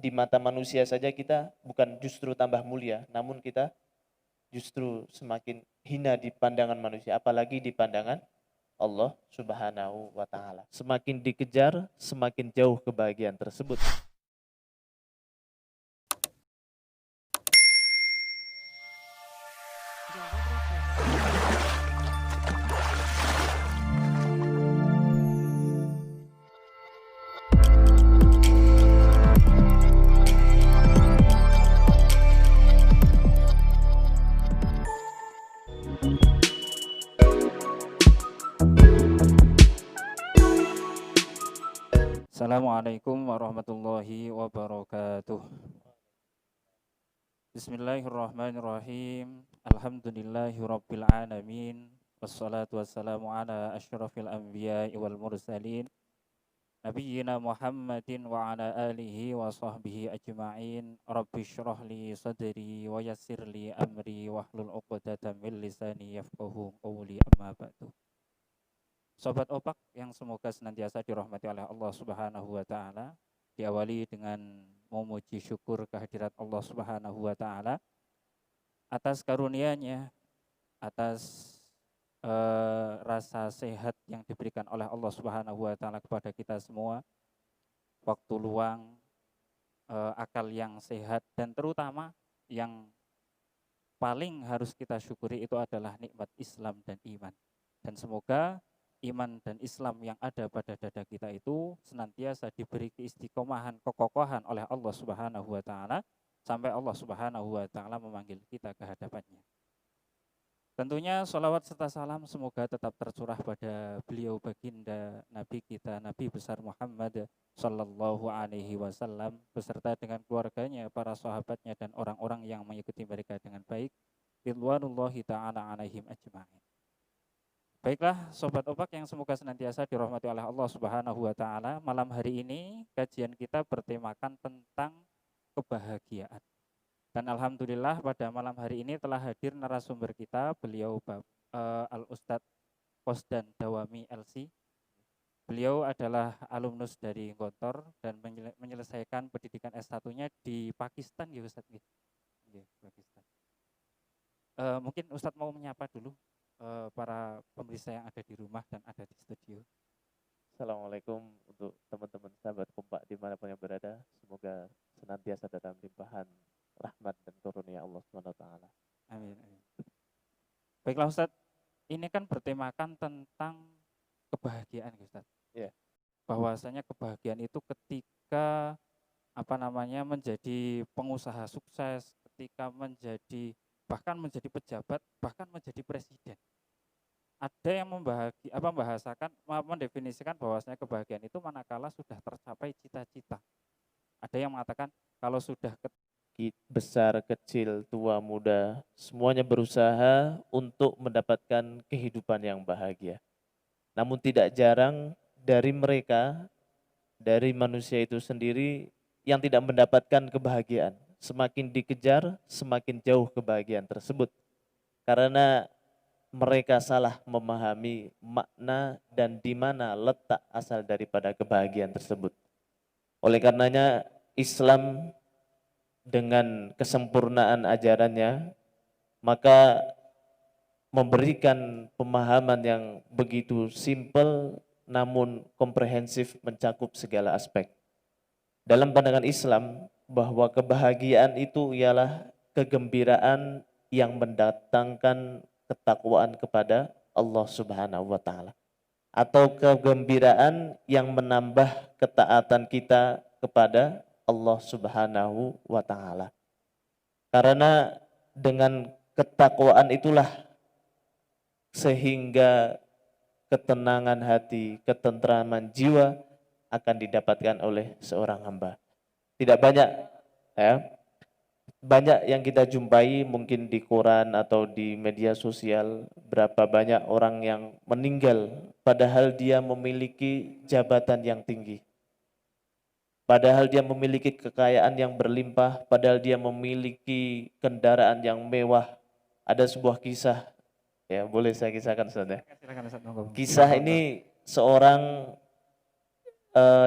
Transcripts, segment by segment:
di mata manusia saja kita bukan justru tambah mulia, namun kita justru semakin hina di pandangan manusia, apalagi di pandangan Allah Subhanahu wa taala. Semakin dikejar, semakin jauh kebahagiaan tersebut. Assalamualaikum warahmatullahi wabarakatuh. Bismillahirrahmanirrahim. Alhamdulillahirabbil alamin. Wassalatu wassalamu ala asyrafil anbiya'i wal mursalin. Nabiyyina Muhammadin wa ala alihi wa sahbihi ajma'in. Rabbi syrah li sadri wa yassir li amri wahlul 'uqdatam min lisani yafqahu qawli, amma ba'du. Sobat Opak yang semoga senantiasa dirahmati oleh Allah Subhanahu wa taala, diawali dengan memuji syukur kehadirat Allah Subhanahu wa taala atas karunia-Nya, atas rasa sehat yang diberikan oleh Allah Subhanahu wa taala kepada kita semua, waktu luang, akal yang sehat, dan terutama yang paling harus kita syukuri itu adalah nikmat Islam dan iman. Dan semoga iman dan Islam yang ada pada dada kita itu senantiasa diberi keistiqomahan, kekokohan oleh Allah Subhanahu wa taala sampai Allah Subhanahu wa taala memanggil kita ke hadapannya. Tentunya sholawat serta salam semoga tetap tercurah pada beliau baginda Nabi kita, Nabi besar Muhammad sallallahu alaihi wasallam, beserta dengan keluarganya, para sahabatnya, dan orang-orang yang mengikuti mereka dengan baik, ridwanullahi ta'ala alaihim ajma'in. Baiklah Sobat Opak yang semoga senantiasa dirahmati oleh Allah Subhanahu wa taala, malam hari ini kajian kita bertemakan tentang kebahagiaan. Dan alhamdulillah pada malam hari ini telah hadir narasumber kita, beliau Al-Ustadz Qosdan Dawami LC. Beliau adalah alumnus dari Gontor dan menyelesaikan pendidikan S1-nya di Pakistan ya Ustadz. Pakistan. Mungkin Ustadz mau menyapa dulu para pemirsa yang ada di rumah dan ada di studio. Assalamualaikum untuk teman-teman sahabat kompak dimanapun yang berada. Semoga senantiasa dalam limpahan rahmat dan karunia Allah SWT. Amin. Baiklah Ustadz, ini kan bertemakan tentang kebahagiaan Ustadz. Yeah. Bahwasanya kebahagiaan itu ketika menjadi pengusaha sukses, ketika bahkan menjadi pejabat, bahkan menjadi presiden. Ada yang mendefinisikan bahwasanya kebahagiaan itu manakala sudah tercapai cita-cita. Ada yang mengatakan kalau sudah besar, kecil, tua, muda, semuanya berusaha untuk mendapatkan kehidupan yang bahagia. Namun tidak jarang dari mereka, dari manusia itu sendiri yang tidak mendapatkan kebahagiaan. Semakin dikejar, semakin jauh kebahagiaan tersebut. Karena mereka salah memahami makna dan di mana letak asal daripada kebahagiaan tersebut. Oleh karenanya Islam dengan kesempurnaan ajarannya maka memberikan pemahaman yang begitu simpel namun komprehensif, mencakup segala aspek. Dalam pandangan Islam bahwa kebahagiaan itu ialah kegembiraan yang mendatangkan ketakwaan kepada Allah Subhanahu wa taala, atau kegembiraan yang menambah ketaatan kita kepada Allah Subhanahu wa taala. Karena dengan ketakwaan itulah sehingga ketenangan hati, ketentraman jiwa akan didapatkan oleh seorang hamba. Tidak banyak banyak yang kita jumpai mungkin di koran atau di media sosial, berapa banyak orang yang meninggal padahal dia memiliki jabatan yang tinggi, padahal dia memiliki kekayaan yang berlimpah, padahal dia memiliki kendaraan yang mewah. Ada sebuah kisah, ya boleh saya kisahkan Ustaz ya. Kisah ini seorang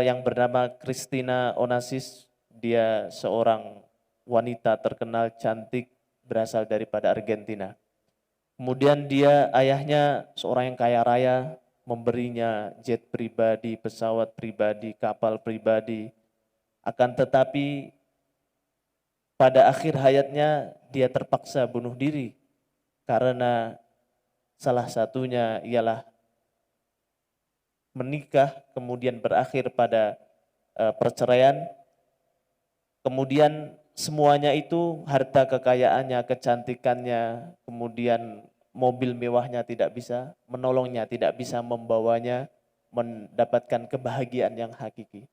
yang bernama Christina Onassis, Dia seorang wanita terkenal cantik berasal daripada Argentina. Kemudian ayahnya seorang yang kaya raya, memberinya jet pribadi, pesawat pribadi, kapal pribadi. Akan tetapi pada akhir hayatnya dia terpaksa bunuh diri karena salah satunya ialah menikah kemudian berakhir pada perceraian. Kemudian semuanya itu, harta kekayaannya, kecantikannya, kemudian mobil mewahnya tidak bisa menolongnya, tidak bisa membawanya mendapatkan kebahagiaan yang hakiki.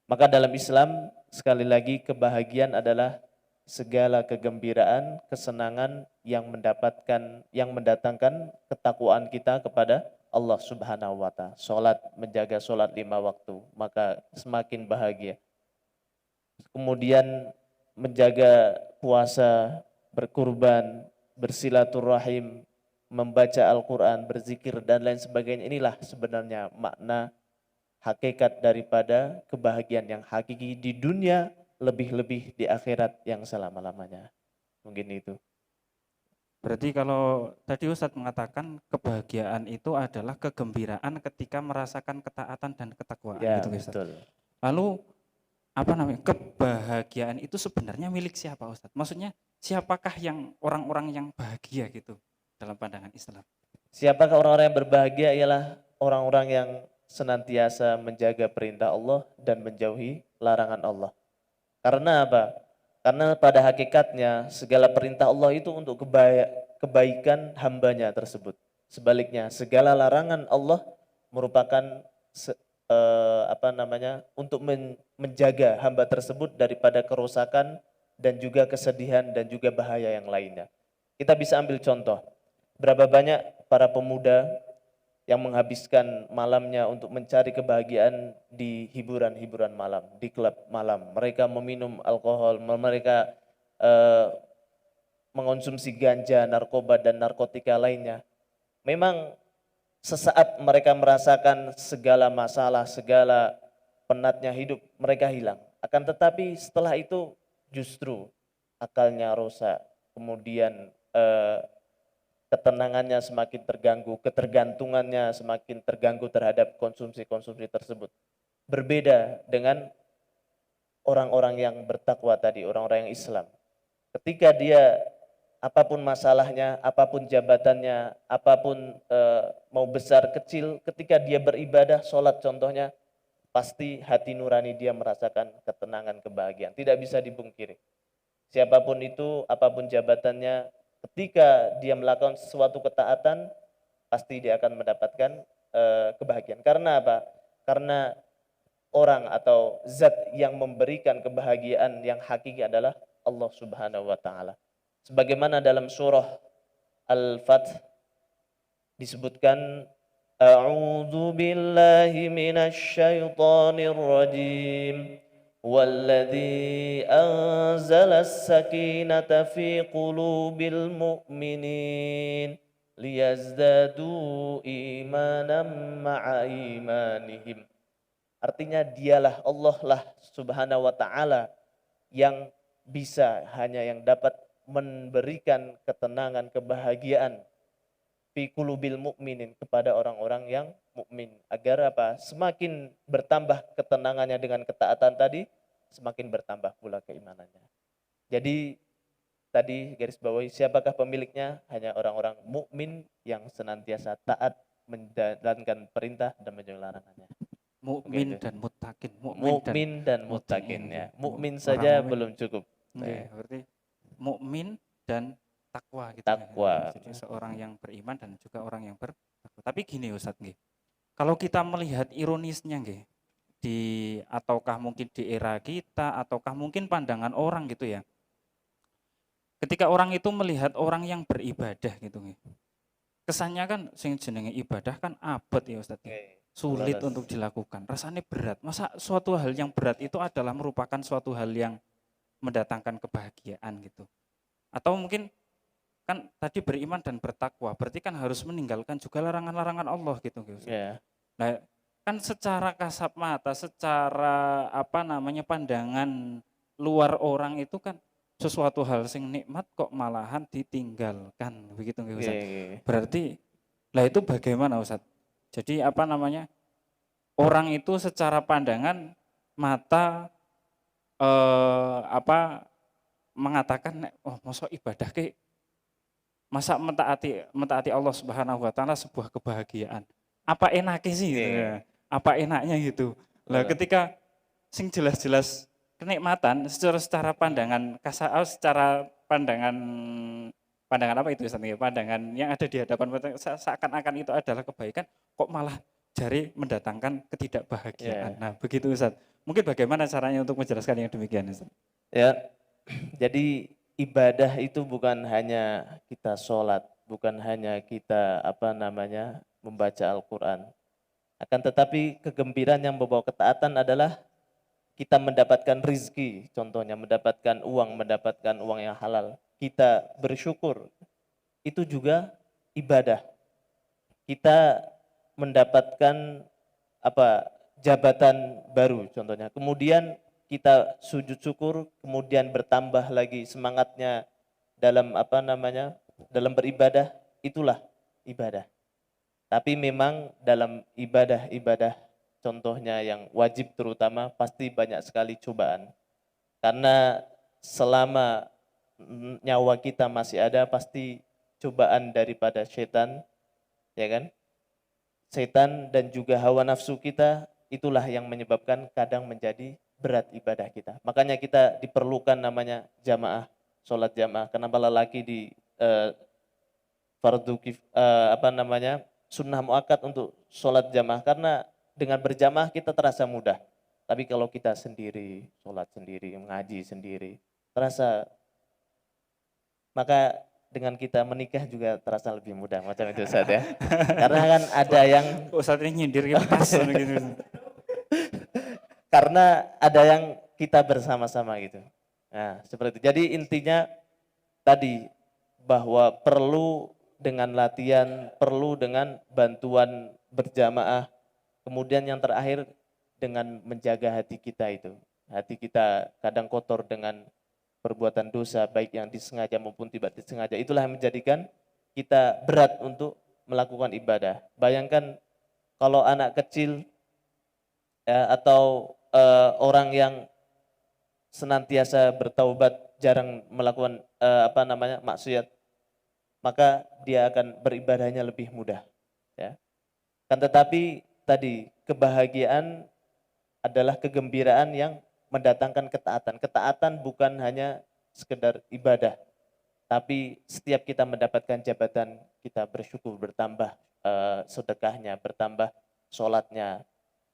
Maka dalam Islam, sekali lagi, kebahagiaan adalah segala kegembiraan, kesenangan yang mendatangkan ketakwaan kita kepada Allah Subhanahu wa Ta'ala. Menjaga sholat 5 waktu, maka semakin bahagia. Kemudian menjaga puasa, berkurban, bersilaturahim, membaca Al-Quran, berzikir, dan lain sebagainya. Inilah sebenarnya makna hakikat daripada kebahagiaan yang hakiki di dunia, lebih-lebih di akhirat yang selama-lamanya. Mungkin itu. Berarti kalau tadi Ustadz mengatakan kebahagiaan itu adalah kegembiraan ketika merasakan ketaatan dan ketakwaan, Ya, gitu Ustadz. betul. Lalu kebahagiaan itu sebenarnya milik siapa Ustadz? Maksudnya siapakah yang orang-orang yang bahagia gitu dalam pandangan Islam? Siapakah orang-orang yang berbahagia? Ialah orang-orang yang senantiasa menjaga perintah Allah dan menjauhi larangan Allah. Karena apa? Karena pada hakikatnya segala perintah Allah itu untuk kebaikan hambanya tersebut. Sebaliknya, segala larangan Allah merupakan untuk menjaga hamba tersebut daripada kerusakan dan juga kesedihan dan juga bahaya yang lainnya. Kita bisa ambil contoh, berapa banyak para pemuda yang menghabiskan malamnya untuk mencari kebahagiaan di hiburan-hiburan malam, di klub malam. Mereka meminum alkohol, mereka mengonsumsi ganja, narkoba, dan narkotika lainnya. Memang sesaat mereka merasakan segala masalah, segala penatnya hidup, mereka hilang. Akan tetapi setelah itu justru akalnya rusak, kemudian ketenangannya semakin terganggu, ketergantungannya semakin terganggu terhadap konsumsi-konsumsi tersebut. Berbeda dengan orang-orang yang bertakwa tadi, orang-orang yang Islam. Ketika dia apapun masalahnya, apapun jabatannya, apapun mau besar kecil, ketika dia beribadah, sholat contohnya, pasti hati nurani dia merasakan ketenangan, kebahagiaan. Tidak bisa dipungkiri. Siapapun itu, apapun jabatannya, ketika dia melakukan sesuatu ketaatan, pasti dia akan mendapatkan kebahagiaan. Karena apa? Karena orang atau zat yang memberikan kebahagiaan yang hakiki adalah Allah Subhanahu wa Ta'ala. Sebagaimana dalam surah Al-Fath disebutkan, A'udzu billahi minasy syaithanir rajim. Walladzi anzalas sakinata fi qulubil mu'minin liyazdadu imanan ma'a imanihim. Artinya dialah Allah lah Subhanahu wa Ta'ala yang yang dapat memberikan ketenangan, kebahagiaan fi qulubil mu'minin, kepada orang-orang yang mukmin. Agar apa? Semakin bertambah ketenangannya dengan ketaatan tadi, semakin bertambah pula keimanannya. Jadi tadi garis bawahi, siapakah pemiliknya? Hanya orang-orang mukmin yang senantiasa taat menjalankan perintah dan menjauhi larangannya. Mukmin dan muttaqin, Mukmin dan muttaqin ya. Mukmin saja mukmin. belum cukup. Berarti mukmin dan takwa gitu. Takwa. Jadi seorang yang beriman dan juga orang yang bertakwa. Tapi gini Ustadz nggih. Kalau kita melihat ironisnya nggih, ataukah mungkin di era kita, ataukah mungkin pandangan orang gitu ya. Ketika orang itu melihat orang yang beribadah gitu nggih. Kesannya kan sing jenenge ibadah kan abot ya Ustadz. Sulit untuk dilakukan, rasanya berat. Masa suatu hal yang berat itu adalah merupakan suatu hal yang mendatangkan kebahagiaan gitu. Atau mungkin kan tadi beriman dan bertakwa, berarti kan harus meninggalkan juga larangan-larangan Allah gitu. Nah, kan secara kasat mata, secara pandangan luar orang itu kan sesuatu hal sing nikmat kok malahan ditinggalkan, begitu nggih Ustaz. Oke. Berarti lah itu bagaimana Ustaz? Jadi apa namanya? Orang itu secara pandangan mata apa mengatakan nek oh mosok ibadah ke masa mentaati Allah Subhanahu wa taala sebuah kebahagiaan. Apa enaknya sih gitu Oke. ya? Apa enaknya gitu. Lah Betul. ketika sing jelas-jelas kenikmatan secara pandangan secara pandangan pandangan apa itu Ustaz? Pandangan yang ada di hadapan kita seakan-akan itu adalah kebaikan kok malah jari mendatangkan ketidakbahagiaan. Ya. Nah, begitu Ustaz. Mungkin bagaimana caranya untuk menjelaskan yang demikian Ustaz? Ya. Jadi ibadah itu bukan hanya kita sholat, bukan hanya kita apa namanya membaca Al-Quran. Akan tetapi kegembiraan yang membawa ketaatan adalah kita mendapatkan rizki, contohnya mendapatkan uang yang halal. Kita bersyukur, itu juga ibadah. Kita mendapatkan apa jabatan baru contohnya. Kemudian kita sujud syukur, kemudian bertambah lagi semangatnya dalam apa namanya? Dalam beribadah, itulah ibadah. Tapi memang dalam ibadah-ibadah contohnya yang wajib terutama pasti banyak sekali cobaan. Karena selama nyawa kita masih ada pasti cobaan daripada setan, ya kan? Setan dan juga hawa nafsu kita itulah yang menyebabkan kadang menjadi berat ibadah kita. Makanya kita diperlukan namanya jamaah, sholat jamaah. Kenapa lelaki di apa namanya sunnah muakkad untuk sholat jamaah? Karena dengan berjamaah kita terasa mudah. Tapi kalau kita sendiri, sholat sendiri, mengaji sendiri, terasa maka dengan kita menikah juga terasa lebih mudah macam itu Ustaz ya. Karena kan ada yang Ustaz ini nyindir pas gitu. karena ada yang kita bersama-sama gitu. Nah, seperti itu. Jadi intinya tadi bahwa perlu dengan latihan, perlu dengan bantuan berjamaah. Kemudian yang terakhir dengan menjaga hati kita itu. Hati kita kadang kotor dengan perbuatan dosa baik yang disengaja maupun tidak disengaja. Itulah yang menjadikan kita berat untuk melakukan ibadah. Bayangkan kalau anak kecil ya, atau orang yang senantiasa bertaubat, jarang melakukan apa namanya maksiat, maka dia akan beribadahnya lebih mudah. Ya. Kan tetapi tadi kebahagiaan adalah kegembiraan yang mendatangkan ketaatan. Ketaatan bukan hanya sekedar ibadah, tapi setiap kita mendapatkan jabatan, kita bersyukur, bertambah sedekahnya, bertambah sholatnya.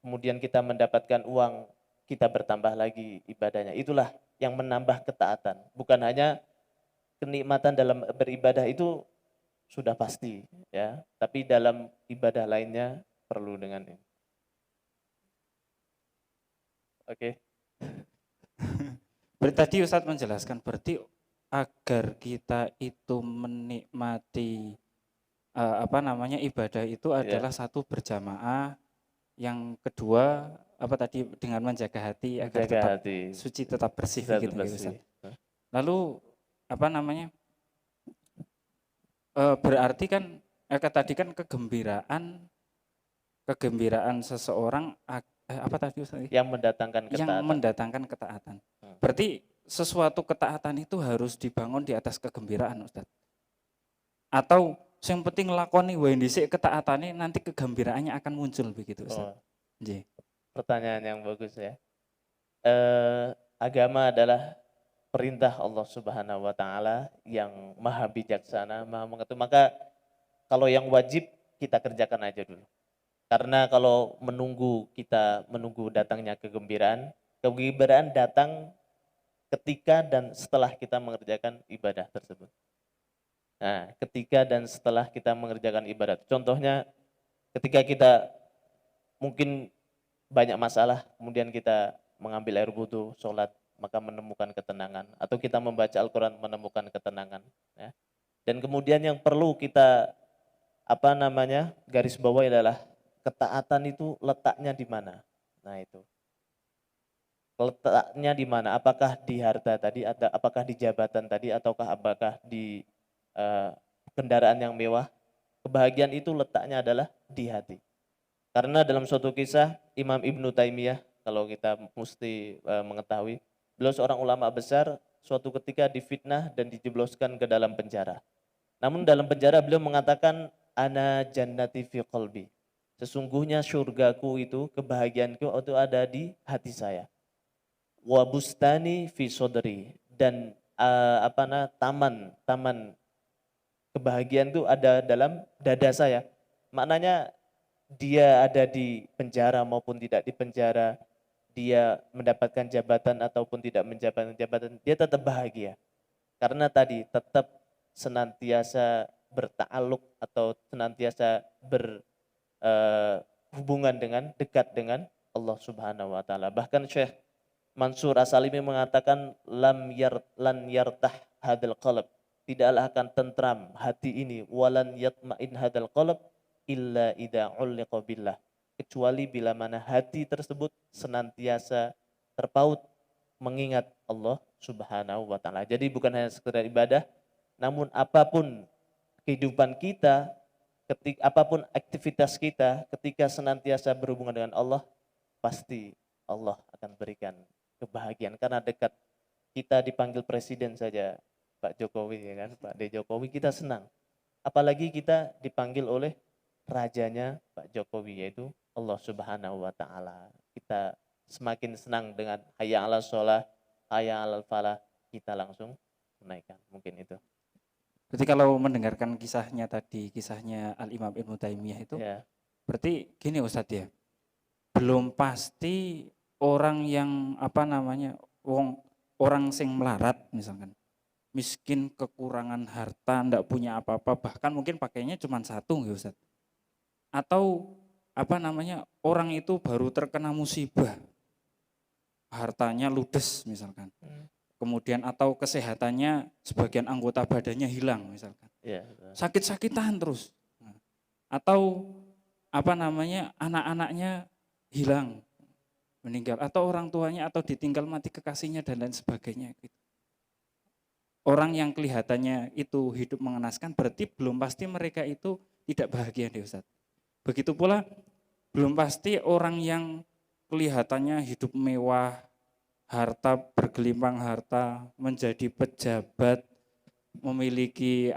Kemudian kita mendapatkan uang, kita bertambah lagi ibadahnya. Itulah yang menambah ketaatan. Bukan hanya kenikmatan dalam beribadah itu sudah pasti, ya. Tapi dalam ibadah lainnya perlu dengan ini. Oke. Berarti tadi Ustadz menjelaskan berarti agar kita itu menikmati apa namanya ibadah itu adalah Ya, satu berjamaah, yang kedua apa tadi dengan menjaga hati agar menjaga tetap hati, suci, tetap bersih satu begitu gitu bersih. Ustadz. Lalu apa namanya berarti kan tadi kan kegembiraan seseorang apa tadi Ustadz? Yang mendatangkan Yang ketaatan. mendatangkan ketaatan. Hmm. Berarti sesuatu ketaatan itu harus dibangun di atas kegembiraan Ustadz. Atau yang penting lakoni wae dhisik ketaatane nanti kegembiraannya akan muncul begitu Ustaz. Oh, Nggih. pertanyaan yang bagus ya. Agama adalah perintah Allah Subhanahu wa taala yang maha bijaksana, maha mengetahui. Maka kalau yang wajib kita kerjakan aja dulu. Karena kalau kita menunggu datangnya kegembiraan, kegembiraan datang ketika dan setelah kita mengerjakan ibadah tersebut. Nah, ketika dan setelah kita mengerjakan ibadah. Contohnya ketika kita mungkin banyak masalah, kemudian kita mengambil air wudhu, sholat, maka menemukan ketenangan. Atau kita membaca Al-Quran menemukan ketenangan. Ya. Dan kemudian yang perlu kita garis bawahi adalah ketaatan itu letaknya di mana. Nah itu. Letaknya di mana? Apakah di harta tadi, atau apakah di jabatan tadi, ataukah apakah di eh, kendaraan yang mewah? Kebahagiaan itu letaknya adalah di hati. Karena dalam suatu kisah Imam Ibnu Taimiyah, kalau kita mesti mengetahui, beliau seorang ulama besar, suatu ketika difitnah dan dijebloskan ke dalam penjara. Namun dalam penjara beliau mengatakan, ana jannati fi qalbi. Sesungguhnya surgaku itu, kebahagiaanku itu ada di hati saya. Wa bustani fi sodri, dan taman kebahagiaan itu ada dalam dada saya. Maknanya dia ada di penjara maupun tidak di penjara, dia mendapatkan jabatan ataupun tidak mendapatkan jabatan, dia tetap bahagia. Karena tadi tetap senantiasa berta'aluk atau senantiasa berhubungan dengan, dekat dengan Allah Subhanahu wa taala. Bahkan Syekh Mansur As-Salimi mengatakan lan yartah hadal qalb, tidaklah akan tentram hati ini, walan yatma'in hadal qalb illa idza ulliqa billah, kecuali bila mana hati tersebut senantiasa terpaut mengingat Allah Subhanahu wa taala. Jadi bukan hanya sekedar ibadah, namun apapun kehidupan kita, apapun aktivitas kita, ketika senantiasa berhubungan dengan Allah, pasti Allah akan berikan kebahagiaan. Karena dekat, kita dipanggil presiden saja Pak Jokowi, ya kan, Pak D Jokowi, kita senang. Apalagi kita dipanggil oleh rajanya Pak Jokowi, yaitu Allah Subhanahu wa taala. Kita semakin senang dengan hayya 'alas shalah, hayya 'alal falah, kita langsung menaikkan. Mungkin itu. Berarti kalau mendengarkan kisahnya tadi, kisahnya Al-Imam Ibnu Taimiyah itu, Ya, berarti gini Ustadz ya, belum pasti orang yang orang sing melarat misalkan, miskin, kekurangan harta, ndak punya apa-apa, bahkan mungkin pakainya cuma satu ya Ustadz. Atau orang itu baru terkena musibah, hartanya ludes misalkan. Kemudian atau kesehatannya sebagian anggota badannya hilang misalkan. ya. Sakit-sakitan terus. Atau anak-anaknya hilang, meninggal, atau orang tuanya atau ditinggal mati kekasihnya dan lain sebagainya gitu. Orang yang kelihatannya itu hidup mengenaskan, berarti belum pasti mereka itu tidak bahagia deh Ustaz. Begitu pula belum pasti orang yang kelihatannya hidup mewah, harta bergelimpang harta, menjadi pejabat, memiliki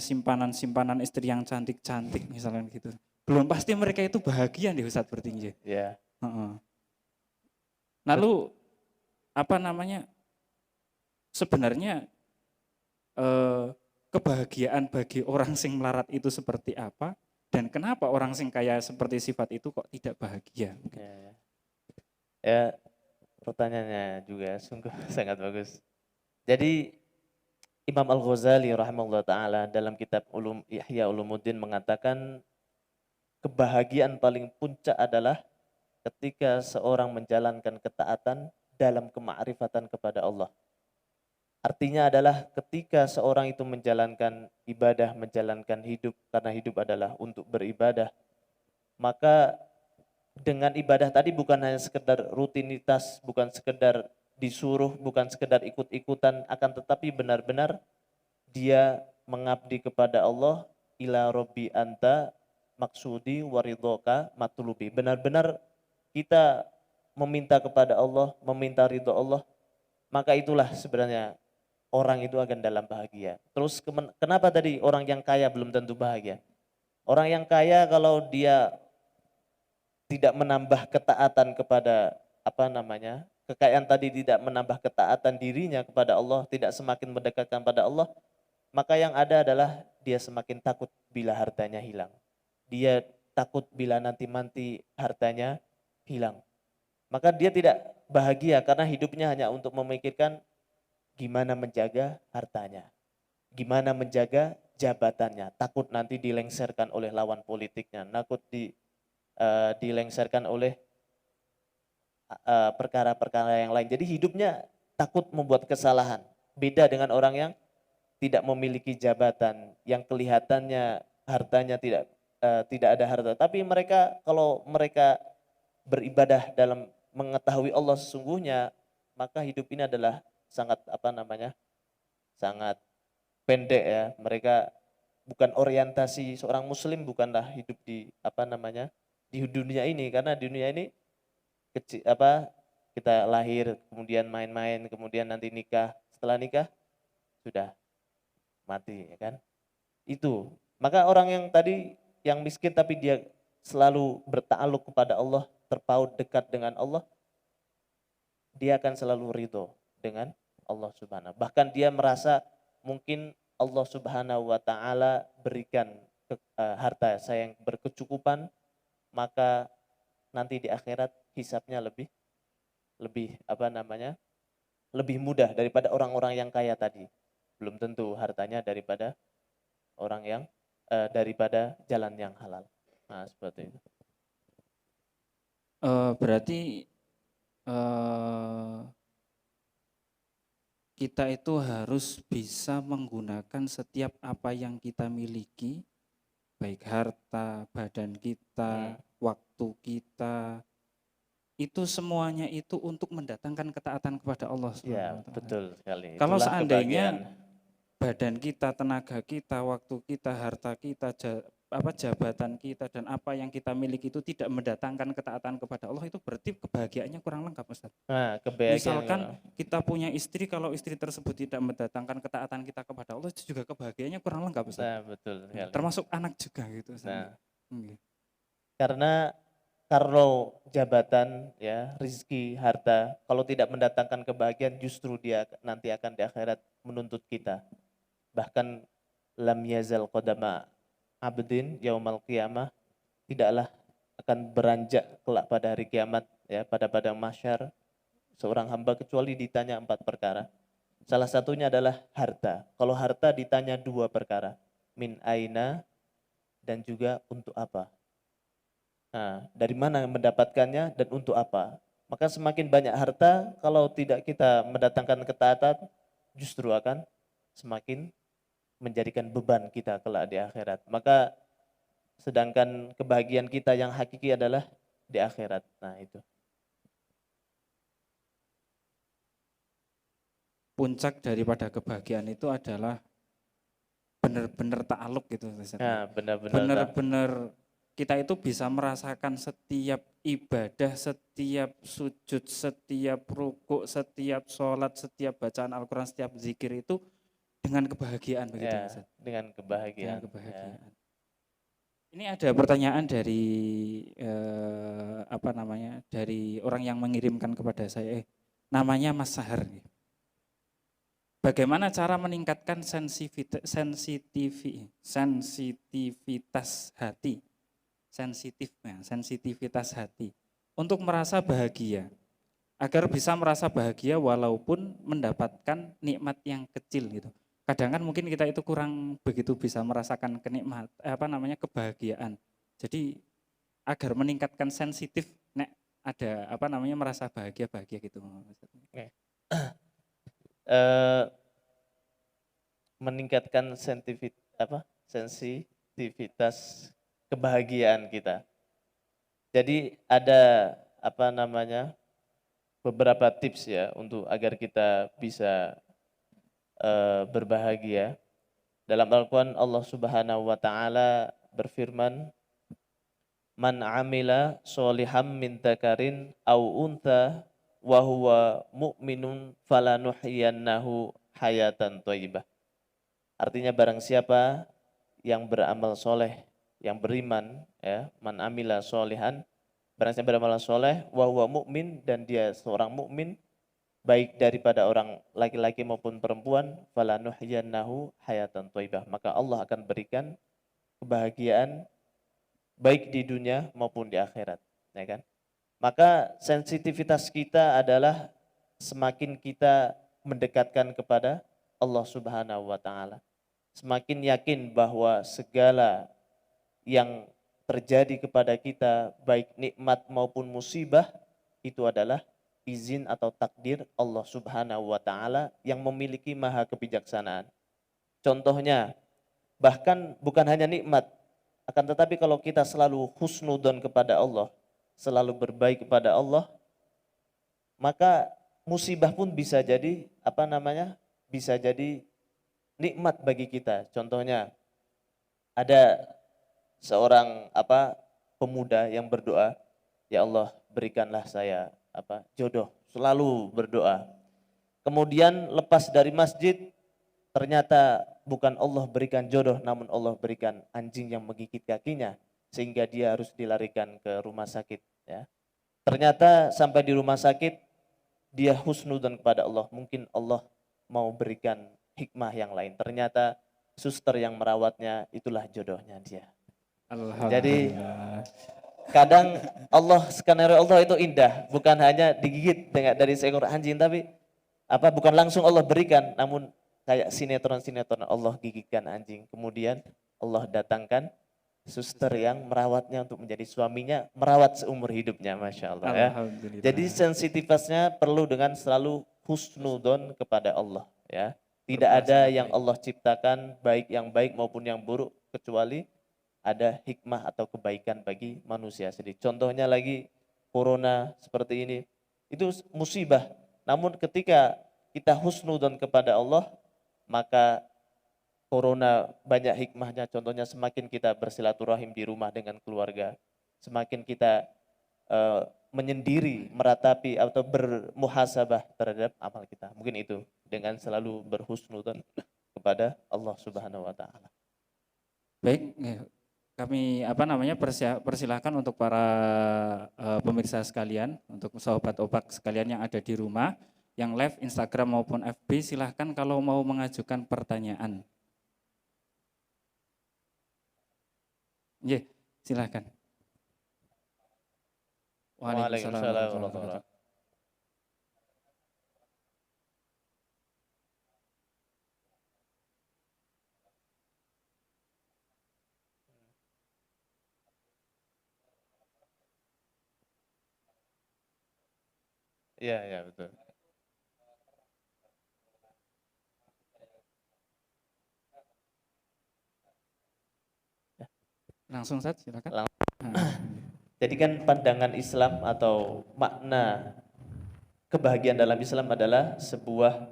simpanan-simpanan istri yang cantik-cantik misalnya gitu. Belum pasti mereka itu bahagia nih Ustadz bertinggi. Ya. Lalu sebenarnya kebahagiaan bagi orang sing melarat itu seperti apa, dan kenapa orang sing kaya seperti sifat itu kok tidak bahagia? Ya, pertanyaannya juga sungguh sangat bagus. Jadi Imam Al-Ghazali rahimahullah ta'ala dalam kitab Ihya Ulumuddin mengatakan, kebahagiaan paling puncak adalah ketika seorang menjalankan ketaatan dalam kemakrifatan kepada Allah. Artinya adalah ketika seorang itu menjalankan ibadah, menjalankan hidup, karena hidup adalah untuk beribadah, maka dengan ibadah tadi bukan hanya sekedar rutinitas, bukan sekedar disuruh, bukan sekedar ikut-ikutan, akan tetapi benar-benar dia mengabdi kepada Allah, ila robbi anta maksudi waridhoka matlubi. Benar-benar kita meminta kepada Allah, meminta ridho Allah, maka itulah sebenarnya orang itu akan dalam bahagia. Terus kenapa tadi orang yang kaya belum tentu bahagia? Orang yang kaya kalau dia tidak menambah ketaatan kepada kekayaan tadi tidak menambah ketaatan dirinya kepada Allah, tidak semakin mendekatkan pada Allah, maka yang ada adalah dia semakin takut bila hartanya hilang. Dia takut bila nanti hartanya hilang. Maka dia tidak bahagia karena hidupnya hanya untuk memikirkan gimana menjaga hartanya, gimana menjaga jabatannya, takut nanti dilengsarkan oleh lawan politiknya, takut dilengsarkan oleh perkara-perkara yang lain. Jadi hidupnya takut membuat kesalahan. Beda dengan orang yang tidak memiliki jabatan, yang kelihatannya hartanya tidak ada harta, tapi mereka kalau mereka beribadah dalam mengetahui Allah sesungguhnya, maka hidup ini adalah sangat sangat pendek ya. Mereka bukan orientasi seorang muslim, bukanlah hidup di di dunia ini, karena di dunia ini kecil kita lahir, kemudian main-main, kemudian nanti nikah, setelah nikah sudah mati ya kan. Itu. Maka orang yang tadi yang miskin tapi dia selalu bertakluk kepada Allah, terpaut dekat dengan Allah, dia akan selalu ridho dengan Allah Subhanahu. Bahkan dia merasa mungkin Allah Subhanahu wa taala berikan harta saya yang berkecukupan, maka nanti di akhirat hisabnya lebih lebih lebih mudah daripada orang-orang yang kaya tadi. Belum tentu hartanya daripada orang yang daripada jalan yang halal. Nah, seperti itu. Berarti kita itu harus bisa menggunakan setiap apa yang kita miliki, baik harta, badan kita, waktu kita, itu semuanya itu untuk mendatangkan ketaatan kepada Allah Ya, Subhanahu wa taala. betul sekali. Kalau Itulah seandainya kebahagiaan. badan kita, tenaga kita, waktu kita, harta kita, jabatan kita dan apa yang kita miliki itu tidak mendatangkan ketaatan kepada Allah, itu berarti kebahagiaannya kurang lengkap, Ustaz. Nah, kebahagiaan Misalkan kita punya istri, kalau istri tersebut tidak mendatangkan ketaatan kita kepada Allah, itu juga kebahagiaannya kurang lengkap, Ustaz. Nah, betul sekali. Termasuk anak juga gitu, Ustaz. Nah, Nggih. karena kalau jabatan ya, rizki, harta, kalau tidak mendatangkan kebahagiaan, justru dia nanti akan di akhirat menuntut kita. Bahkan lam yazal qadama abdin yaumal qiyamah, tidaklah akan beranjak kelak pada hari kiamat ya, pada padang mahsyar seorang hamba kecuali ditanya 4 perkara. Salah satunya adalah harta. Kalau harta ditanya 2 perkara, min aina dan juga untuk apa. Nah, dari mana mendapatkannya dan untuk apa. Maka semakin banyak harta, kalau tidak kita mendatangkan ketaatan, justru akan semakin menjadikan beban kita kelak di akhirat. Maka sedangkan kebahagiaan kita yang hakiki adalah di akhirat. Nah, itu. Puncak daripada kebahagiaan itu adalah benar-benar ta'aluk gitu, Ustaz. Nah, benar-benar Benar-benar kita itu bisa merasakan setiap ibadah, setiap sujud, setiap rukuk, setiap sholat, setiap bacaan Al-Quran, setiap zikir itu dengan kebahagiaan begitu, ya, Ustaz. dengan kebahagiaan. Dengan kebahagiaan. Ya. Ini ada pertanyaan dari dari orang yang mengirimkan kepada saya. Namanya Mas Sahar. Bagaimana cara meningkatkan sensitivitas hati, sensitivitas hati untuk merasa bahagia, agar bisa merasa bahagia walaupun mendapatkan nikmat yang kecil gitu. Kadang kan mungkin kita itu kurang begitu bisa merasakan kebahagiaan. Jadi agar meningkatkan sensitif, ada merasa bahagia gitu. Okay. Meningkatkan sensitivitas kebahagiaan kita. Jadi ada beberapa tips ya untuk agar kita bisa berbahagia. Dalam Al-Quran Allah Subhanahu wa taala berfirman, "Man amila sholihan min dzakarin au untha wa huwa mu'minun falanuhyiyannahu hayatan thayyibah." Artinya barang siapa yang beramal soleh, yang beriman ya, man amila sholihan, barang siapa beramal soleh wa huwa mu'min, dan dia seorang mukmin, baik daripada orang laki-laki maupun perempuan, falanuhyiyannahu hayatan thayyibah, maka Allah akan berikan kebahagiaan baik di dunia maupun di akhirat, ya kan? Maka sensitivitas kita adalah semakin kita mendekatkan kepada Allah Subhanahu wa taala, semakin yakin bahwa segala yang terjadi kepada kita baik nikmat maupun musibah itu adalah izin atau takdir Allah Subhanahu wa taala yang memiliki maha kebijaksanaan. Contohnya, bahkan bukan hanya nikmat, akan tetapi kalau kita selalu husnudzon kepada Allah, selalu berbaik kepada Allah, maka musibah pun bisa jadi apa namanya? Bisa jadi nikmat bagi kita. Contohnya ada seorang apa pemuda yang berdoa, ya Allah berikanlah saya apa jodoh, selalu berdoa. Kemudian lepas dari masjid, ternyata bukan Allah berikan jodoh, namun Allah berikan anjing yang menggigit kakinya, sehingga dia harus dilarikan ke rumah sakit. Ya. Ternyata sampai di rumah sakit, dia husnudzon kepada Allah. Mungkin Allah mau berikan hikmah yang lain. Ternyata suster yang merawatnya itulah jodohnya dia. Jadi Alhamdulillah. kadang skenario Allah itu indah, bukan hanya digigit dari seekor anjing, tapi apa bukan langsung Allah berikan, namun kayak sinetron-sinetron Allah gigitkan anjing, kemudian Allah datangkan suster yang merawatnya untuk menjadi suaminya, merawat seumur hidupnya, masya Allah ya. Jadi Alhamdulillah. sensitivitasnya perlu dengan selalu husnudon kepada Allah ya. Tidak Berdoa ada sangat yang baik. Allah ciptakan baik yang baik maupun yang buruk kecuali ada hikmah atau kebaikan bagi manusia sendiri. Contohnya lagi corona seperti ini, itu musibah. Namun ketika kita husnudon kepada Allah, maka corona banyak hikmahnya. Contohnya semakin kita bersilaturahim di rumah dengan keluarga, semakin kita menyendiri, meratapi atau bermuhasabah terhadap amal kita. Mungkin itu dengan selalu berhusnudon kepada Allah Subhanahu wa taala. Baik, kami persilahkan untuk para pemirsa sekalian, untuk sahabat opak sekalian yang ada di rumah, yang live Instagram maupun FB, silahkan kalau mau mengajukan pertanyaan. Silahkan. Waalaikumsalam warahmatullahi wabarakatuh. Iya, iya betul. Langsung saja silakan. Jadi kan pandangan Islam atau makna kebahagiaan dalam Islam adalah sebuah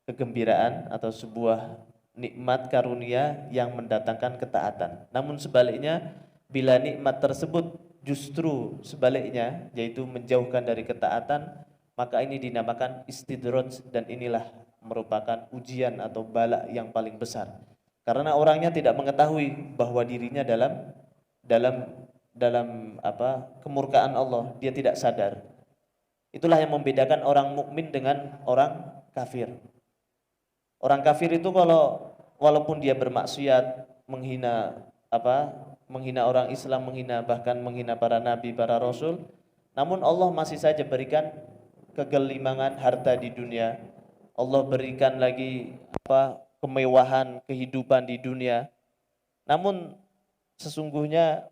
kegembiraan atau sebuah nikmat karunia yang mendatangkan ketaatan. Namun sebaliknya, bila nikmat tersebut justru sebaliknya, yaitu menjauhkan dari ketaatan, maka ini dinamakan istidraj, dan inilah merupakan ujian atau bala yang paling besar. Karena orangnya tidak mengetahui bahwa dirinya dalam dalam apa kemurkaan Allah, dia tidak sadar. Itulah yang membedakan orang mukmin dengan orang kafir. Orang kafir itu kalau walaupun dia bermaksiat, menghina menghina orang Islam, bahkan menghina para nabi, para rasul, namun Allah masih saja berikan kegelimangan harta di dunia. Allah berikan lagi kemewahan kehidupan di dunia. Namun sesungguhnya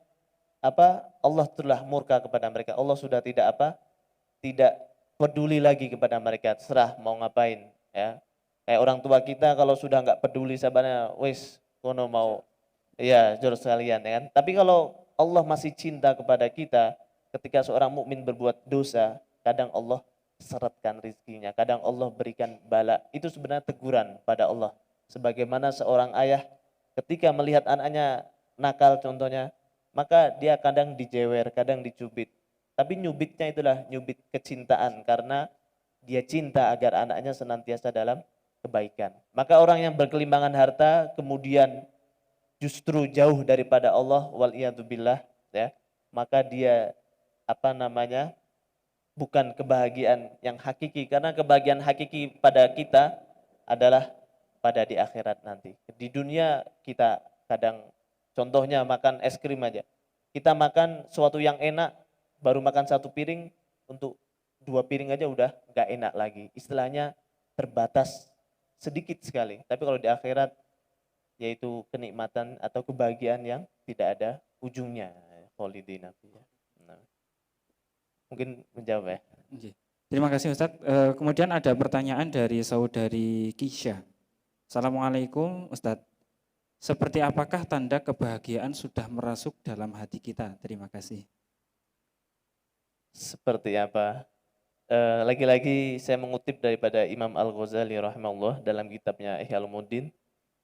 Allah telah murka kepada mereka. Allah sudah tidak peduli lagi kepada mereka, serah mau ngapain ya. Kayak orang tua kita kalau sudah nggak peduli sabarnya, wis kono mau ya jor sekalian ya kan. Tapi kalau Allah masih cinta kepada kita, ketika seorang mukmin berbuat dosa, kadang Allah seretkan rizkinya, kadang Allah berikan bala. Itu sebenarnya teguran pada Allah. Sebagaimana seorang ayah ketika melihat anaknya nakal contohnya, maka dia kadang dijewer, kadang dicubit. Tapi nyubitnya itulah nyubit kecintaan, karena dia cinta agar anaknya senantiasa dalam kebaikan. Maka orang yang berkelimbangan harta kemudian justru jauh daripada Allah, waliyadzubillah ya, maka dia bukan kebahagiaan yang hakiki, karena kebahagiaan hakiki pada kita adalah pada di akhirat nanti. Di dunia kita kadang contohnya makan es krim aja. Kita makan sesuatu yang enak, baru makan satu piring, untuk 2 piring aja udah nggak enak lagi. Istilahnya terbatas sedikit sekali. Tapi kalau di akhirat yaitu kenikmatan atau kebahagiaan yang tidak ada ujungnya. Kholidina fiha. Nah, mungkin menjawab ya. Terima kasih Ustadz. Kemudian ada pertanyaan dari saudari Kisha. Assalamualaikum Ustadz. Seperti apakah tanda kebahagiaan sudah merasuk dalam hati kita? Terima kasih. Seperti apa? lagi-lagi saya mengutip daripada Imam Al-Ghazali rahimahullah dalam kitabnya Ihya Ulumuddin,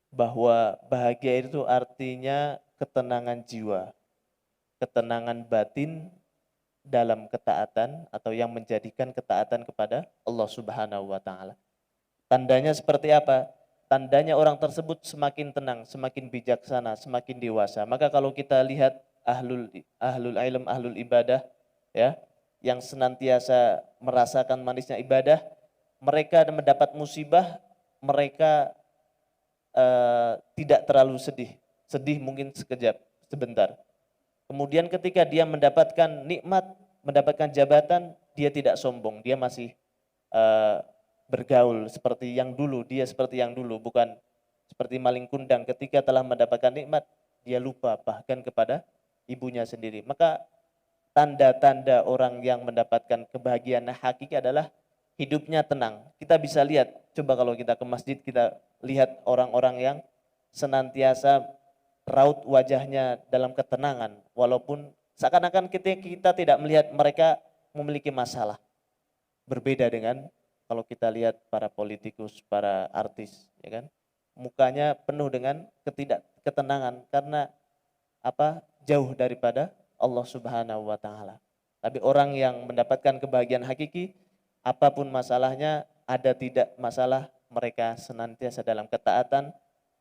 bahwa bahagia itu artinya ketenangan jiwa, ketenangan batin dalam ketaatan atau yang menjadikan ketaatan kepada Allah Subhanahu wa taala. Tandanya seperti apa? Tandanya orang tersebut semakin tenang, semakin bijaksana, semakin dewasa. Maka kalau kita lihat ahlul ilm, ahlul ibadah, ya, yang senantiasa merasakan manisnya ibadah, mereka mendapat musibah, mereka tidak terlalu sedih. Sedih mungkin sekejap, sebentar. Kemudian ketika dia mendapatkan nikmat, mendapatkan jabatan, dia tidak sombong, dia masih bergaul seperti yang dulu, dia seperti yang dulu, bukan seperti maling kundang. Ketika telah mendapatkan nikmat, dia lupa bahkan kepada ibunya sendiri. Maka tanda-tanda orang yang mendapatkan kebahagiaan hakiki adalah hidupnya tenang. Kita bisa lihat, coba kalau kita ke masjid, kita lihat orang-orang yang senantiasa raut wajahnya dalam ketenangan, walaupun seakan-akan kita tidak melihat mereka memiliki masalah. Berbeda dengan kalau kita lihat para politikus, para artis, ya kan, mukanya penuh dengan ketenangan karena apa? Jauh daripada Allah Subhanahu wa taala. Tapi orang yang mendapatkan kebahagiaan hakiki, apapun masalahnya, ada tidak masalah, mereka senantiasa dalam ketaatan,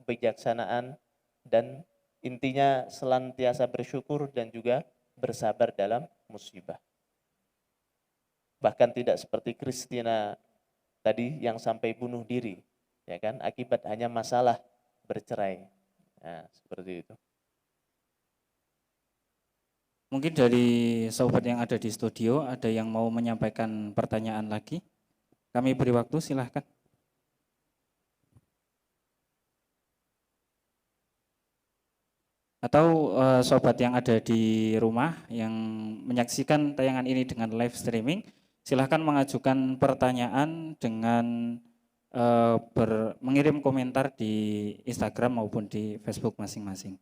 kebijaksanaan, dan intinya senantiasa bersyukur dan juga bersabar dalam musibah. Bahkan tidak seperti Christina tadi yang sampai bunuh diri, ya kan, akibat hanya masalah bercerai. Nah, seperti itu. Mungkin dari sahabat yang ada di studio ada yang mau menyampaikan pertanyaan lagi. Kami beri waktu, silahkan. Atau sobat yang ada di rumah yang menyaksikan tayangan ini dengan live streaming, silahkan mengajukan pertanyaan dengan mengirim komentar di Instagram maupun di Facebook masing-masing.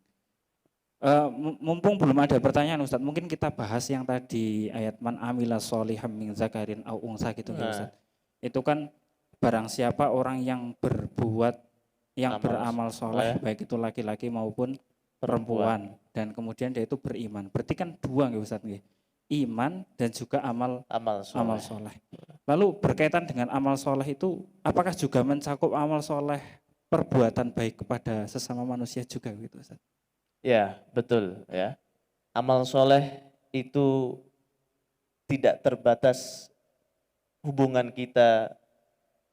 Mumpung belum ada pertanyaan Ustadz, mungkin kita bahas yang tadi ayat man amila sholiham min zakarin au unsa gitu ya Ustadz. Itu kan barang siapa orang yang berbuat yang beramal soleh, baik itu laki-laki maupun perempuan, dan kemudian dia itu beriman. Berarti kan dua nggih Ustadz nggih. Iman dan juga amal soleh. Lalu berkaitan dengan amal soleh itu, apakah juga mencakup amal soleh perbuatan baik kepada sesama manusia juga gitu Ustadz? Ya, betul ya. Amal soleh itu tidak terbatas hubungan kita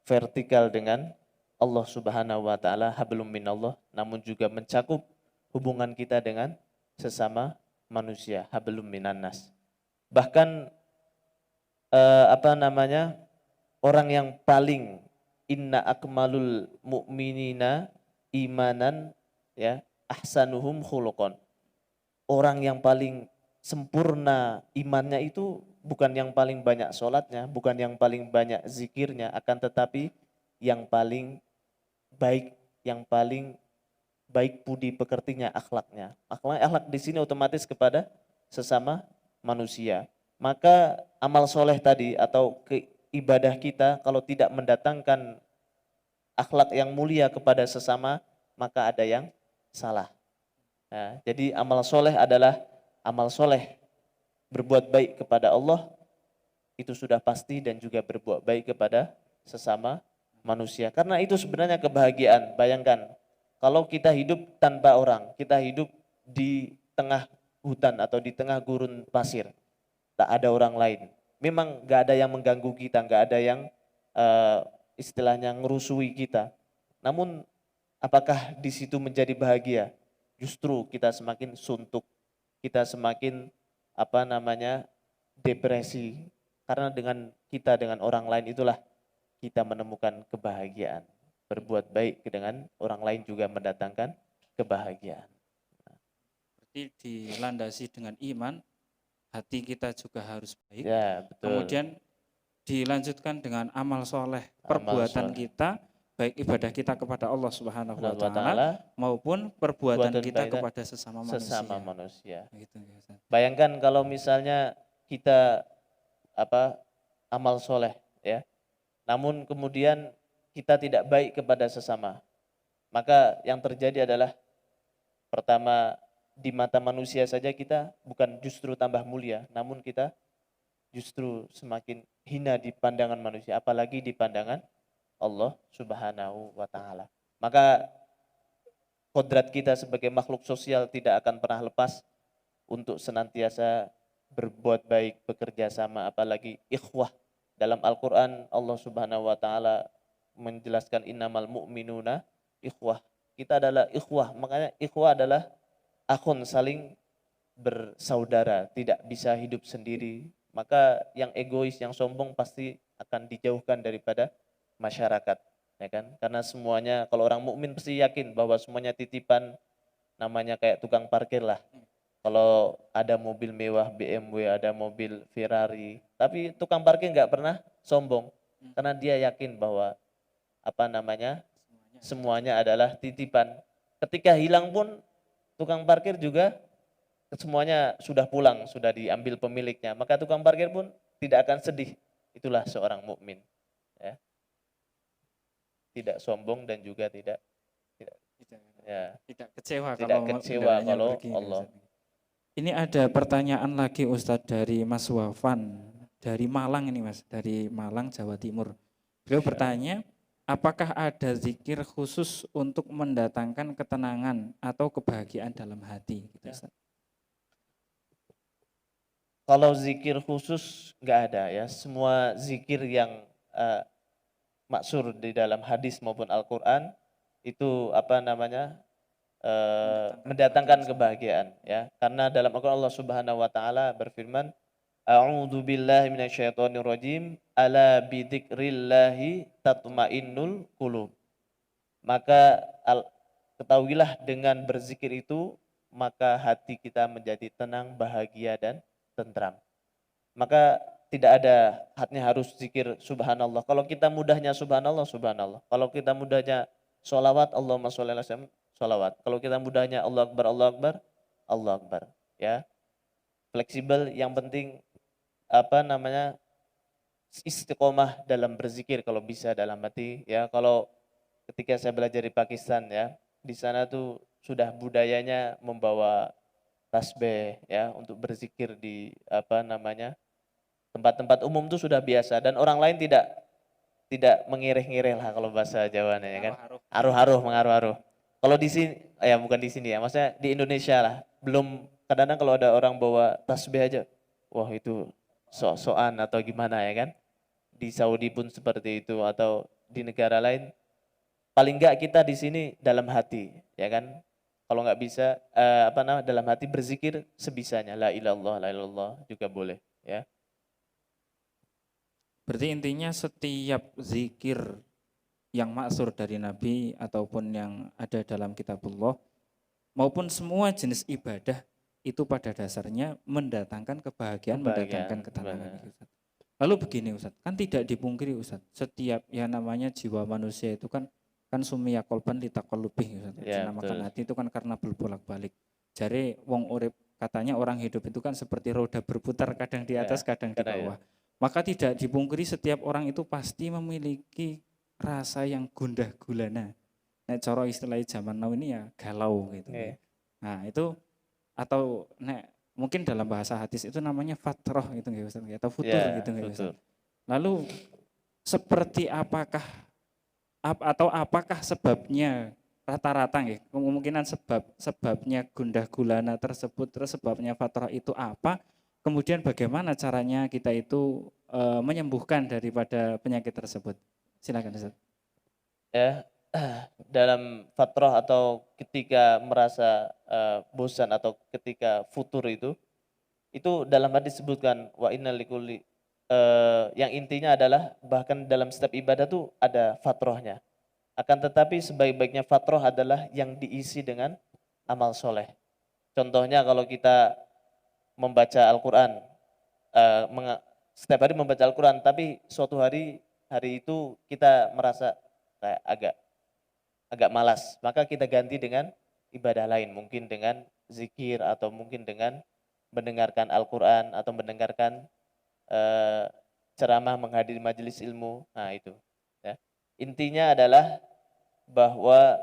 vertikal dengan Allah Subhanahu wa taala, hablum minallah, namun juga mencakup hubungan kita dengan sesama manusia, hablum minannas. Bahkan orang yang paling inna akmalul mu'minina imanan, ya, ahsanuhum khuluqan. Orang yang paling sempurna imannya itu bukan yang paling banyak sholatnya, bukan yang paling banyak zikirnya, akan tetapi yang paling baik, yang paling baik budi pekertinya, akhlaknya. Akhlak di sini otomatis kepada sesama manusia. Maka amal soleh tadi atau ibadah kita kalau tidak mendatangkan akhlak yang mulia kepada sesama, maka ada yang salah. Nah, jadi amal soleh adalah amal soleh berbuat baik kepada Allah, itu sudah pasti, dan juga berbuat baik kepada sesama manusia. Karena itu sebenarnya kebahagiaan. Bayangkan kalau kita hidup tanpa orang, kita hidup di tengah hutan atau di tengah gurun pasir, tak ada orang lain. Memang gak ada yang mengganggu kita, gak ada yang istilahnya ngerusui kita. Namun apakah di situ menjadi bahagia? Justru kita semakin suntuk, kita semakin depresi. Karena dengan orang lain itulah kita menemukan kebahagiaan. Berbuat baik dengan orang lain juga mendatangkan kebahagiaan. Berarti dilandasi dengan iman, hati kita juga harus baik. Ya, betul. Kemudian dilanjutkan dengan amal soleh, perbuatan kita, baik ibadah kita kepada Allah Subhanahu wa taala maupun perbuatan kita kepada sesama manusia. Gitu, bayangkan kalau misalnya kita amal soleh, ya. Namun kemudian kita tidak baik kepada sesama, maka yang terjadi adalah pertama, di mata manusia saja kita bukan justru tambah mulia, namun kita justru semakin hina di pandangan manusia, apalagi di pandangan Allah Subhanahu wa taala. Maka kodrat kita sebagai makhluk sosial tidak akan pernah lepas untuk senantiasa berbuat baik, bekerja sama, apalagi ikhwah. Dalam Al-Qur'an Allah Subhanahu wa taala menjelaskan innamal mu'minuna ikhwah. Kita adalah ikhwah, makanya ikhwah adalah akhun, saling bersaudara, tidak bisa hidup sendiri. Maka yang egois, yang sombong pasti akan dijauhkan daripada masyarakat, ya kan? Karena semuanya, kalau orang mukmin pasti yakin bahwa semuanya titipan, namanya kayak tukang parkir lah. Kalau ada mobil mewah BMW, ada mobil Ferrari, tapi tukang parkir nggak pernah sombong, karena dia yakin bahwa apa namanya semuanya adalah titipan. Ketika hilang pun tukang parkir juga semuanya sudah pulang, sudah diambil pemiliknya, maka tukang parkir pun tidak akan sedih. Itulah seorang mukmin, ya. Tidak sombong dan juga tidak ya, tidak kecewa tidak kalau kecewa kendaraannya kalau pergi. Allah. Ini ada pertanyaan lagi Ustadz dari Mas Wafan dari Malang ini Mas, dari Malang Jawa Timur. Beliau bertanya, apakah ada zikir khusus untuk mendatangkan ketenangan atau kebahagiaan dalam hati? Gitu, Ustadz. Kalau zikir khusus nggak ada ya, semua zikir yang maksur di dalam hadis maupun Al-Quran itu apa namanya mendatangkan kebahagiaan, ya. Karena dalam Al-Quran Allah Subhanahu wa taala berfirman, A'udzu billahi minasyaitonir rajim, ala bidzikrillahi tatmainnul qulub. Maka ketahuilah dengan berzikir itu maka hati kita menjadi tenang, bahagia dan tentram. Maka tidak ada hatinya harus zikir subhanallah. Kalau kita mudahnya subhanallah, subhanallah. Kalau kita mudahnya sholawat, Allahumma sholli ala sayyidina, sholawat. Kalau kita mudahnya Allah Akbar, Allah Akbar, Allah Akbar. Ya, fleksibel. Yang penting apa namanya istiqomah dalam berzikir kalau bisa dalam hati. Ya, kalau ketika saya belajar di Pakistan ya, di sana tuh sudah budayanya membawa tasbih ya untuk berzikir di apa namanya tempat-tempat umum tuh sudah biasa dan orang lain tidak mengireh-ngireh lah kalau bahasa Jawanya ya kan. Aruh-aruh, mengaruh-aruh. Kalau di sini ya bukan di sini ya, maksudnya di Indonesia lah. Belum kadang-kadang kalau ada orang bawa tasbih aja, wah itu sok-sokan atau gimana ya kan. Di Saudi pun seperti itu atau di negara lain. Paling enggak kita di sini dalam hati, ya kan. Kalau nggak bisa apa namanya dalam hati berzikir sebisanya la ilallah juga boleh ya. Berarti intinya setiap zikir yang maksur dari Nabi ataupun yang ada dalam kitabullah maupun semua jenis ibadah itu pada dasarnya mendatangkan kebahagiaan, mendatangkan ketenangan. Lalu begini Ustadz, kan tidak dipungkiri Ustadz, setiap yang namanya jiwa manusia itu kan sumia kolban litaqallubih Ustadz. Ya, dinamakan hati itu kan karena berbolak-balik. Jare wong urip katanya orang hidup itu kan seperti roda berputar kadang di atas kadang di bawah. Maka tidak dipungkiri setiap orang itu pasti memiliki rasa yang gundah gulana. Nek cara istilah zaman now ini ya galau gitu. Nah, itu atau nek mungkin dalam bahasa hadis itu namanya fatrah gitu nggak Ustaz atau futur gitu nggak Ustaz. Lalu seperti apakah sebabnya rata-rata ya kemungkinan sebabnya gundah gulana tersebut terus sebabnya fatrah itu apa? Kemudian bagaimana caranya kita itu menyembuhkan daripada penyakit tersebut? Silakan Ustaz. Ya, dalam fatrah atau ketika merasa bosan atau ketika futur itu dalam hadis disebutkan wa inna likulli yang intinya adalah bahkan dalam setiap ibadah tuh ada fatrahnya. Akan tetapi sebaik-baiknya fatrah adalah yang diisi dengan amal soleh. Contohnya kalau kita membaca Al-Quran, setiap hari membaca Al-Quran, tapi suatu hari itu kita merasa kayak agak malas, maka kita ganti dengan ibadah lain, mungkin dengan zikir atau mungkin dengan mendengarkan Al-Quran atau mendengarkan ceramah, menghadiri majelis ilmu. Nah, itu ya. Intinya adalah bahwa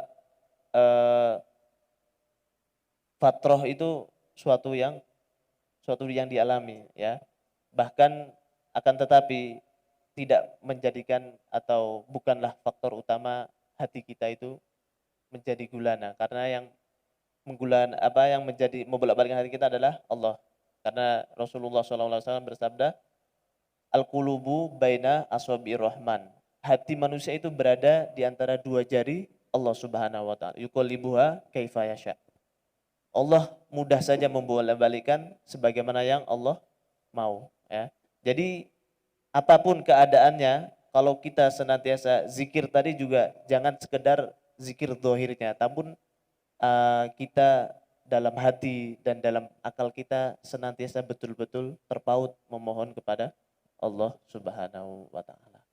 fatrah itu suatu yang dialami ya. Bahkan akan tetapi tidak menjadikan atau bukanlah faktor utama hati kita itu menjadi gulana, karena yang menjadi membolak-balikkan hati kita adalah Allah. Karena Rasulullah SAW bersabda, al-qulubu baina asabi'ir rahman. Hati manusia itu berada di antara dua jari Allah Subhanahu wa taala. Yuqallibuha kaifa yasha. Allah mudah saja membolak-balikkan sebagaimana yang Allah mau ya. Jadi apapun keadaannya, kalau kita senantiasa zikir tadi juga jangan sekedar zikir zahirnya, namun kita dalam hati dan dalam akal kita senantiasa betul-betul terpaut memohon kepada Allah Subhanahu wa taala.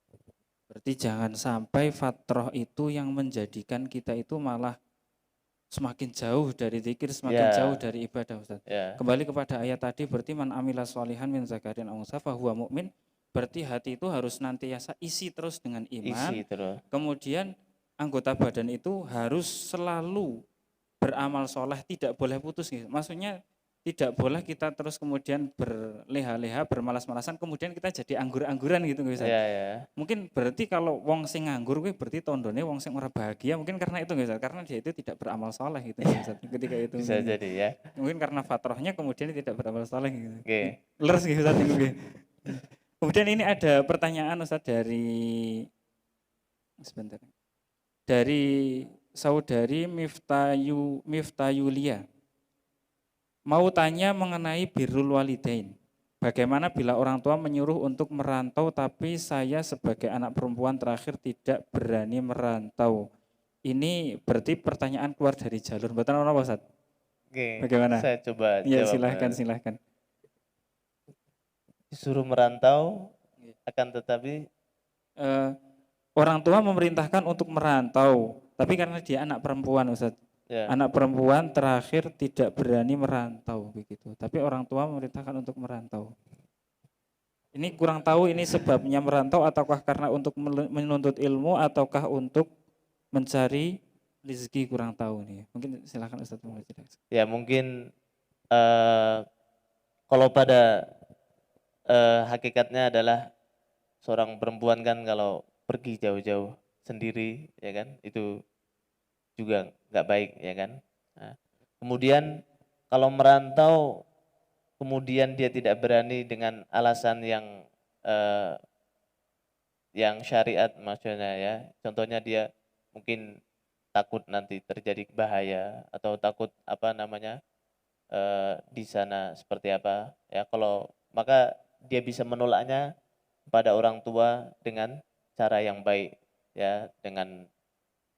Berarti jangan sampai fatrah itu yang menjadikan kita itu malah semakin jauh dari zikir, semakin jauh Ya, dari ibadah, Ustaz. ya, Kembali kepada ayat tadi, berarti man amila sholihan min zakarin aw unsa fahuwa mu'min. Berarti hati itu harus nantiasa isi terus dengan iman. isi terus. Kemudian anggota badan itu harus selalu beramal soleh, tidak boleh putus gitu. Maksudnya tidak boleh kita terus kemudian berleha-leha, bermalas-malasan, kemudian kita jadi anggur-angguran gitu Ustaz. Ya, ya. Mungkin berarti kalau wong sing nganggur kuwi berarti tandane wong sing ora bahagia, mungkin karena itu Ustaz, karena dia itu tidak beramal soleh gitu Ustaz. Ketika itu Bisa mungkin, jadi ya. mungkin karena fatrahnya kemudian tidak beramal soleh gitu. Oke. Leres gitu Ustaz ini. Kemudian ini ada pertanyaan Ustaz dari sebentar. Dari saudari Miftayulia. Mau tanya mengenai birrul walidain. Bagaimana bila orang tua menyuruh untuk merantau tapi saya sebagai anak perempuan terakhir tidak berani merantau. Ini berarti pertanyaan keluar dari jalur. Betul apa Ustaz? Oke. Bagaimana? Saya coba Ya jawab. silahkan. Disuruh merantau akan tetapi Orang tua memerintahkan untuk merantau, tapi karena dia anak perempuan Ustaz. ya, Anak perempuan terakhir tidak berani merantau begitu. Tapi orang tua memerintahkan untuk merantau. Ini kurang tahu ini sebabnya merantau ataukah karena untuk menuntut ilmu ataukah untuk mencari rezeki, kurang tahu nih. Mungkin silakan Ustaz menjelaskan. ya mungkin kalau pada hakikatnya adalah seorang perempuan kan kalau pergi jauh-jauh sendiri ya kan, itu juga nggak baik ya kan. Nah, kemudian kalau merantau kemudian dia tidak berani dengan alasan yang syariat maksudnya ya. Contohnya dia mungkin takut nanti terjadi bahaya atau takut di sana seperti apa ya. Kalau maka dia bisa menolaknya kepada orang tua dengan cara yang baik ya, dengan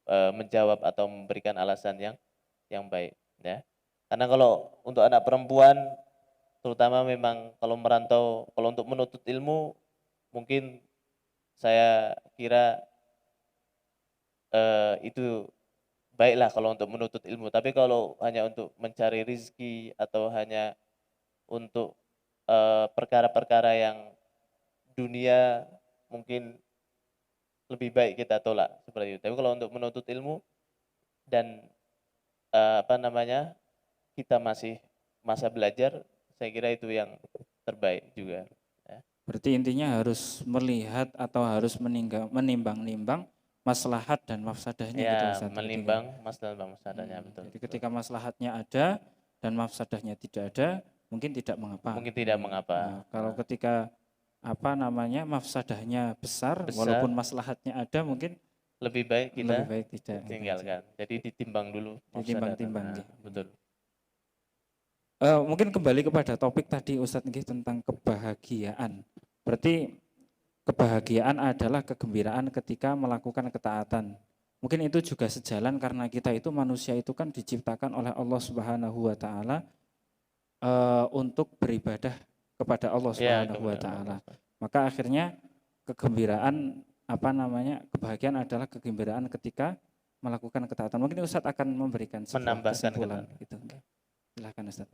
menjawab atau memberikan alasan yang baik ya. Karena kalau untuk anak perempuan terutama memang kalau merantau, kalau untuk menuntut ilmu mungkin saya kira itu baiklah kalau untuk menuntut ilmu. Tapi kalau hanya untuk mencari rezeki atau hanya untuk perkara-perkara yang dunia mungkin lebih baik kita tolak seperti itu. Tapi kalau untuk menuntut ilmu dan kita masih masa belajar, saya kira itu yang terbaik juga. Ya. Berarti intinya harus melihat atau harus menimbang-nimbang maslahat dan mafsadahnya gitu Ya, Ustaz. menimbang maslahat dan mafsadahnya betul. Jadi ketika maslahatnya ada dan mafsadahnya tidak ada, mungkin tidak mengapa. Mungkin tidak mengapa. Nah, kalau ketika mafsadahnya besar, walaupun maslahatnya ada, mungkin lebih baik kita lebih baik tidak tinggalkan. Jadi ditimbang dulu. Ditimbang-timbang. Betul. Mungkin kembali kepada topik tadi Ustadz tentang kebahagiaan. Berarti kebahagiaan adalah kegembiraan ketika melakukan ketaatan. Mungkin itu juga sejalan karena kita itu manusia itu kan diciptakan oleh Allah Subhanahu wa taala untuk beribadah kepada Allah Subhanahu wa taala. Maka akhirnya kegembiraan kebahagiaan adalah kegembiraan ketika melakukan ketaatan. Mungkin Ustadz akan memberikan kesimpulan gitu. Silakan Ustadz.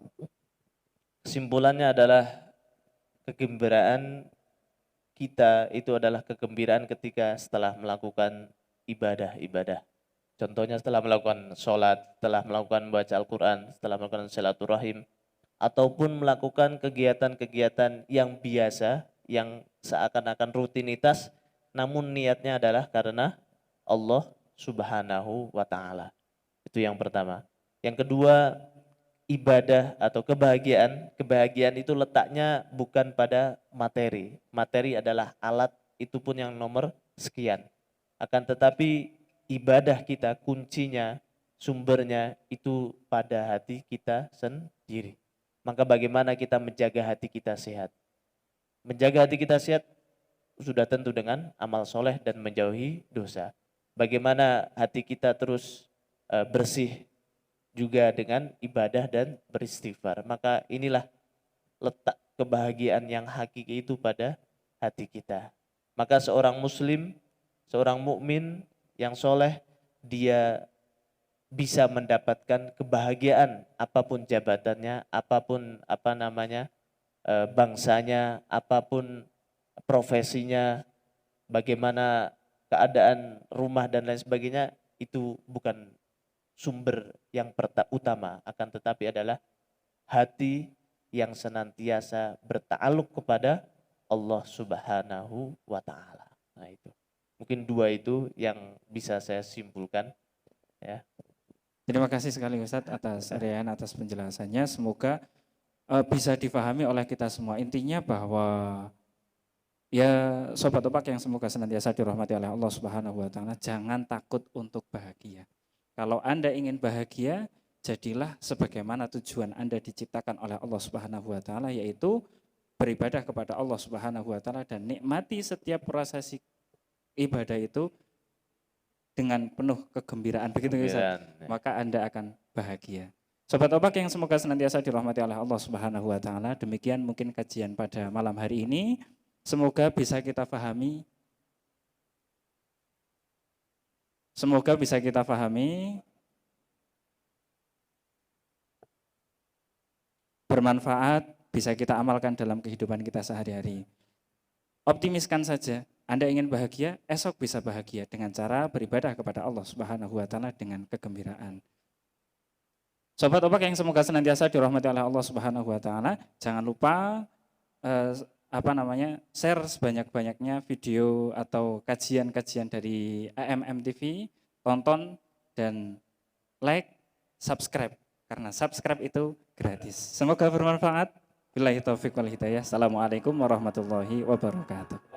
Kesimpulannya adalah kegembiraan kita itu adalah kegembiraan ketika setelah melakukan ibadah-ibadah. Contohnya setelah melakukan sholat, setelah melakukan baca Al-Quran, setelah melakukan silaturahim, ataupun melakukan kegiatan-kegiatan yang biasa, yang seakan-akan rutinitas, namun niatnya adalah karena Allah Subhanahu wa Ta'ala. Itu yang pertama. Yang kedua, ibadah atau kebahagiaan itu letaknya bukan pada materi. Materi adalah alat, itu pun yang nomor sekian. Akan tetapi ibadah kita kuncinya, sumbernya itu pada hati kita sendiri. Maka bagaimana kita menjaga hati kita sehat? Menjaga hati kita sehat sudah tentu dengan amal soleh dan menjauhi dosa. Bagaimana hati kita terus bersih juga dengan ibadah dan beristighfar. Maka inilah letak kebahagiaan yang hakiki itu pada hati kita. Maka seorang muslim, seorang mukmin yang soleh, dia bisa mendapatkan kebahagiaan apapun jabatannya, apapun bangsanya, apapun profesinya, bagaimana keadaan rumah dan lain sebagainya, itu bukan sumber yang utama, akan tetapi adalah hati yang senantiasa berta'alluq kepada Allah Subhanahu wa Ta'ala. Nah, itu mungkin dua itu yang bisa saya simpulkan, ya. Terima kasih sekali Ustadz atas urian, atas penjelasannya. Semoga bisa difahami oleh kita semua. Intinya bahwa ya Sobat Opak yang semoga senantiasa dirahmati oleh Allah Subhanahu wa Ta'ala, jangan takut untuk bahagia. Kalau Anda ingin bahagia, jadilah sebagaimana tujuan Anda diciptakan oleh Allah Subhanahu wa Ta'ala, yaitu beribadah kepada Allah Subhanahu wa Ta'ala dan nikmati setiap prosesi ibadah itu dengan penuh kegembiraan, begitu Ustaz, maka Anda akan bahagia. Sobat Opak yang semoga senantiasa dirahmati oleh Allah Subhanahu wa Ta'ala, demikian mungkin kajian pada malam hari ini. Semoga bisa kita pahami, bermanfaat, bisa kita amalkan dalam kehidupan kita sehari-hari. Optimiskan saja, Anda ingin bahagia, esok bisa bahagia dengan cara beribadah kepada Allah Subhanahu wa Ta'ala dengan kegembiraan. Sobat Opak yang semoga senantiasa dirahmati oleh Allah Subhanahu wa Ta'ala, jangan lupa share sebanyak-banyaknya video atau kajian-kajian dari AMM TV, tonton dan like, subscribe, karena subscribe itu gratis. Semoga bermanfaat. Billahi taufiq wal hidayah. Assalamualaikum warahmatullahi wabarakatuh.